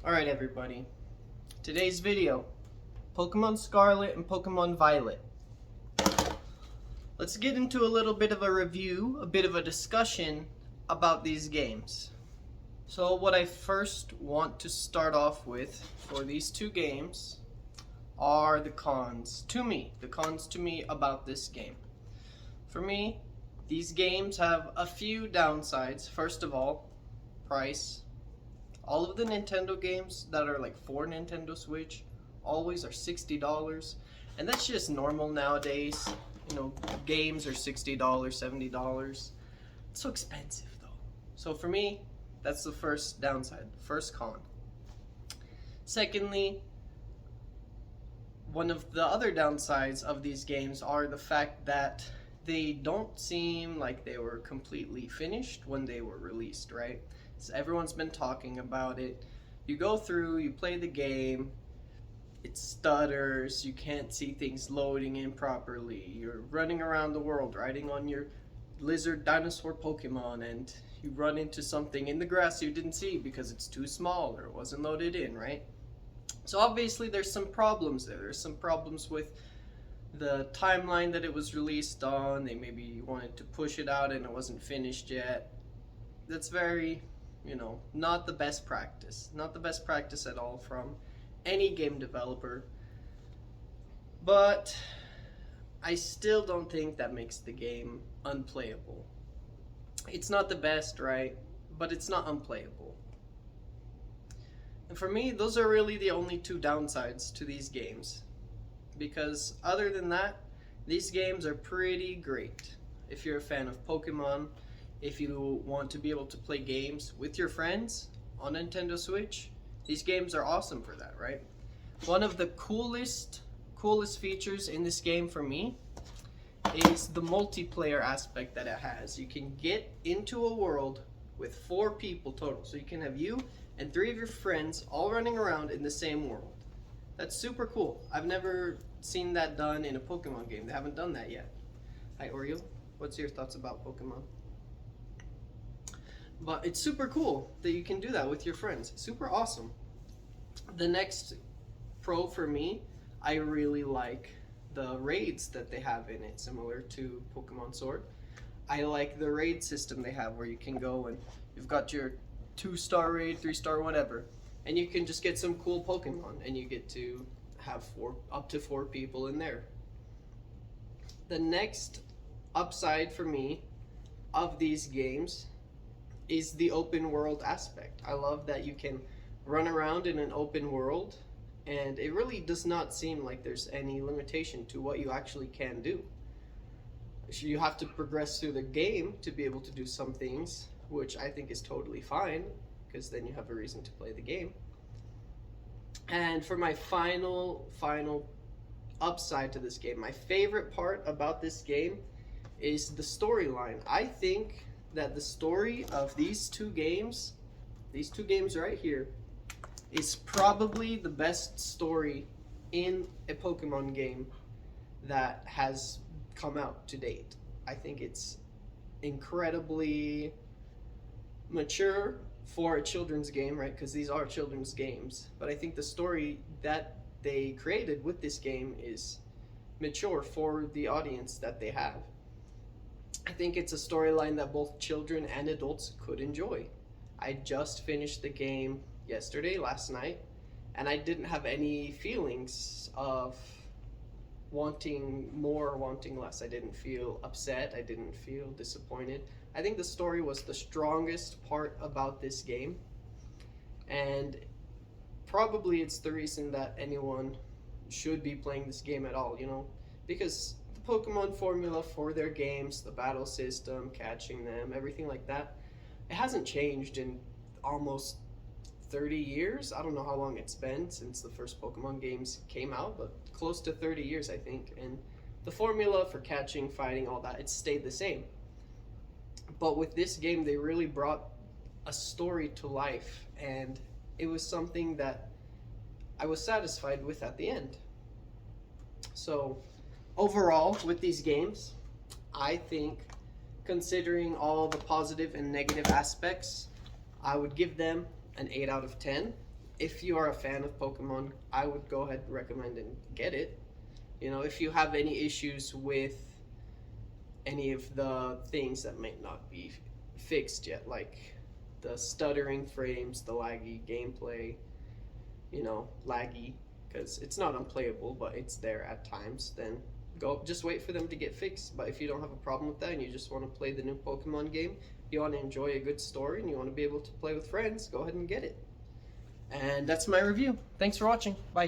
Alright everybody, today's video, Pokemon Scarlet and Pokemon Violet. Let's get into a little bit of a review, a bit of a discussion about these games. So what I first want to start off with for these two games are the cons to me about this game. For me, these games have a few downsides. First of all, price. All of the Nintendo games that are like for Nintendo Switch always are $60, and that's just normal nowadays. You know, games are $60, $70. It's so expensive though. So for me, that's the first downside, first con. Secondly, one of the other downsides of these games are the fact that they don't seem like they were completely finished when they were released, right? So everyone's been talking about it. You go through, you play the game, it stutters, you can't see things loading in properly, you're running around the world riding on your lizard dinosaur Pokemon, and you run into something in the grass you didn't see because it's too small or it wasn't loaded in, right? So obviously there's some problems there. There's some problems with the timeline that it was released on. They maybe wanted to push it out and it wasn't finished yet. That's very, not the best practice. Not the best practice at all from any game developer. But I still don't think that makes the game unplayable. It's not the best, right? But it's not unplayable. And for me, those are really the only two downsides to these games. Because other than that, these games are pretty great. If you're a fan of Pokemon, if you want to be able to play games with your friends on Nintendo Switch, these games are awesome for that, right? One of the coolest features in this game for me is the multiplayer aspect that it has. You can get into a world with 4 people total. So you can have you and 3 of your friends all running around in the same world. That's super cool. I've never seen that done in a Pokemon game. They haven't done that yet. Hi Oreo, what's your thoughts about Pokemon? But it's super cool that you can do that with your friends. Super awesome. The next pro for me, I really like the raids that they have in it, similar to Pokemon Sword. I like the raid system they have where you can go and you've got your 2-star raid, 3-star, whatever, and you can just get some cool Pokemon and you get to have up to 4 people in there. The next upside for me of these games is the open world aspect. I love that you can run around in an open world, and it really does not seem like there's any limitation to what you actually can do. You have to progress through the game to be able to do some things, which I think is totally fine, because then you have a reason to play the game. And for my final upside to this game, my favorite part about this game is the storyline. I think that the story of these two games right here, is probably the best story in a Pokemon game that has come out to date. I think it's incredibly mature for a children's game, right? Because these are children's games. But I think the story that they created with this game is mature for the audience that they have. I think it's a storyline that both children and adults could enjoy. I just finished the game last night, and I didn't have any feelings of wanting more or wanting less. I didn't feel upset, I didn't feel disappointed. I think the story was the strongest part about this game, and probably it's the reason that anyone should be playing this game at all, because the Pokemon formula for their games, the battle system, catching them, everything like that, it hasn't changed in almost 30 years. I don't know how long it's been since the first Pokemon games came out, but close to 30 years I think. And the formula for catching, fighting, all that, it's stayed the same. But with this game, they really brought a story to life, and it was something that I was satisfied with at the end. So overall, with these games, I think, considering all the positive and negative aspects, I would give them an 8 out of 10. if you are a fan of Pokemon, I would go ahead and recommend and get it. You know, if you have any issues with any of the things that might not be fixed yet, like the stuttering frames, the laggy gameplay, you know, laggy, because it's not unplayable, but it's there at times, then go just wait for them to get fixed. But if you don't have a problem with that and you just want to play the new Pokemon game, you want to enjoy a good story and you want to be able to play with friends, go ahead and get it. And that's my review. Thanks for watching. Bye.